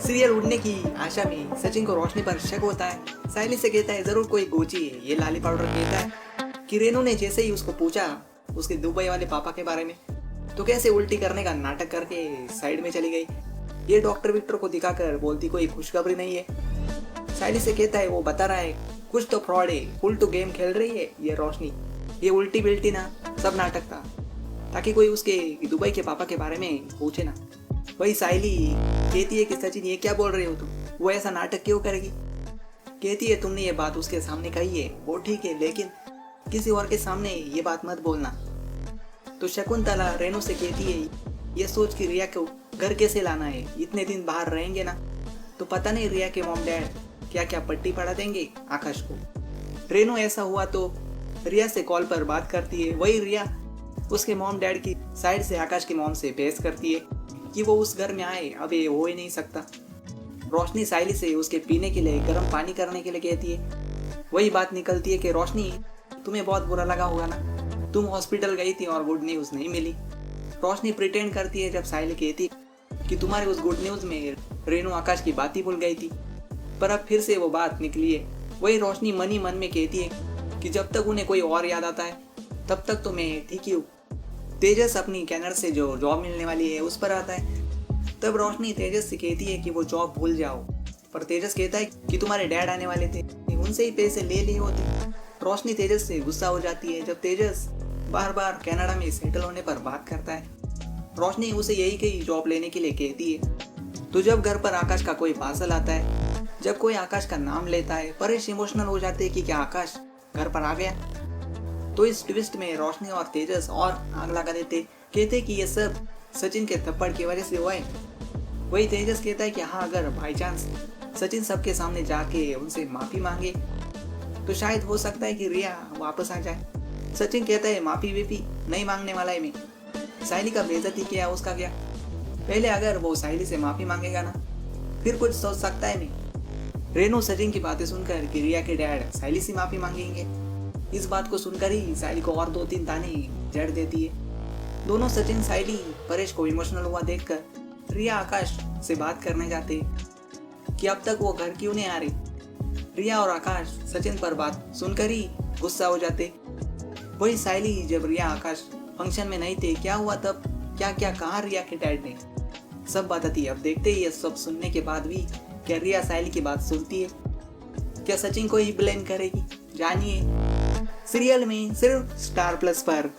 Serial उड़ने की आशा में सचिन को रोशनी पर शक होता है। साइली से कहता है जरूर कोई गोची है, ये लाली पाउडर कहता है कि रेनू ने जैसे ही उसको पूछा उसके दुबई वाले पापा के बारे में तो कैसे उल्टी करने का नाटक करके साइड में चली गई। ये डॉक्टर विक्टर को दिखाकर बोलती कोई खुशखबरी नहीं है। साइली से कहता है वो बता रहा है कुछ तो फ्रॉड है, फुल टू गेम खेल रही है ये रोशनी, ये उल्टी बिल्टी ना सब नाटक था ताकि कोई उसके दुबई के पापा के बारे में पूछे ना। वही साइली कहती है कि सचिन ये क्या बोल रहे हो तुम, वो ऐसा नाटक क्यों करेगी। कहती है तुमने ये बात उसके सामने कही है वो ठीक है, लेकिन किसी और के सामने ये बात मत बोलना। तो शकुंतला रेनू से कहती है ये सोच कि रिया को घर कैसे लाना है, इतने दिन बाहर रहेंगे ना तो पता नहीं रिया के मॉम डैड क्या क्या पट्टी पड़ा देंगे आकाश को। रेनू ऐसा हुआ तो रिया से कॉल पर बात करती है। वही रिया उसके मॉम डैड की साइड से आकाश की मॉम से बहस करती है कि वो उस घर में आए, अब ये हो ही नहीं सकता। रोशनी साइली से उसके पीने के लिए गर्म पानी करने के लिए कहती है। वही बात निकलती है कि रोशनी तुम्हें बहुत बुरा लगा होगा ना, तुम हॉस्पिटल गई थी और गुड न्यूज़ नहीं मिली। रोशनी प्रिटेंड करती है जब साइली कहती कि तुम्हारे उस गुड न्यूज़ में रेनू आकाश की बात ही भूल गई थी, पर अब फिर से वो बात निकली है। वही रोशनी मन ही मन में कहती है कि जब तक उन्हें कोई और याद आता है तब तक तो मैं ठीक ही हूँ। तेजस अपनी कनाडा से जो जॉब मिलने वाली है उस पर आता है। तब रोशनी तेजस से कहती है कि वो जॉब भूल जाओ, पर तेजस कहता है कि तुम्हारे डैड आने वाले थे, उनसे ही पैसे ले लिए होते। रोशनी तेजस से गुस्सा हो जाती है जब तेजस बार बार कनाडा में सेटल होने पर बात करता है। रोशनी उसे यही कही जॉब लेने के लिए कहती है। तो जब घर पर आकाश का कोई पार्सल आता है, जब कोई आकाश का नाम लेता है, परेश इमोशनल हो जाते हैं कि क्या आकाश घर पर आ गया। तो इस ट्विस्ट में रोशनी और तेजस और आग लगा देते, कहते कि ये सब सचिन के थप्पड़ की वजह से हुआ है। वही तेजस कहता है कि हाँ अगर बाई चांस सचिन सबके सामने जाके उनसे माफ़ी मांगे तो शायद हो सकता है कि रिया वापस आ जाए। सचिन कहता है माफ़ी वीफी नहीं मांगने वाला है मैं, साइली का बेइज्जती किया उसका क्या, पहले अगर वो साइली से माफ़ी मांगेगा ना फिर कुछ सोच सकता है मैं। रेनू सचिन की बातें सुनकर कि रिया के डैड साइली से माफ़ी मांगेंगे, इस बात को सुनकर ही साइली को और 2-3 ताने जड़ देती है। दोनों सचिन साइली परेश को इमोशनल हुआ देखकर रिया आकाश से बात करने जाते कि अब तक वो घर क्यों नहीं आ रही। रिया और आकाश सचिन पर बात सुनकर ही गुस्सा हो जाते। वही साइली जब रिया आकाश फंक्शन में नहीं थे क्या हुआ तब क्या क्या कहा रिया के डैड ने सब बताती। अब देखते ही ये सब सुनने के बाद भी क्या रिया साइली की बात सुनती है, क्या सचिन को ही ब्लेम करेगी, जानिए सीरियल में सिर्फ स्टार प्लस पर।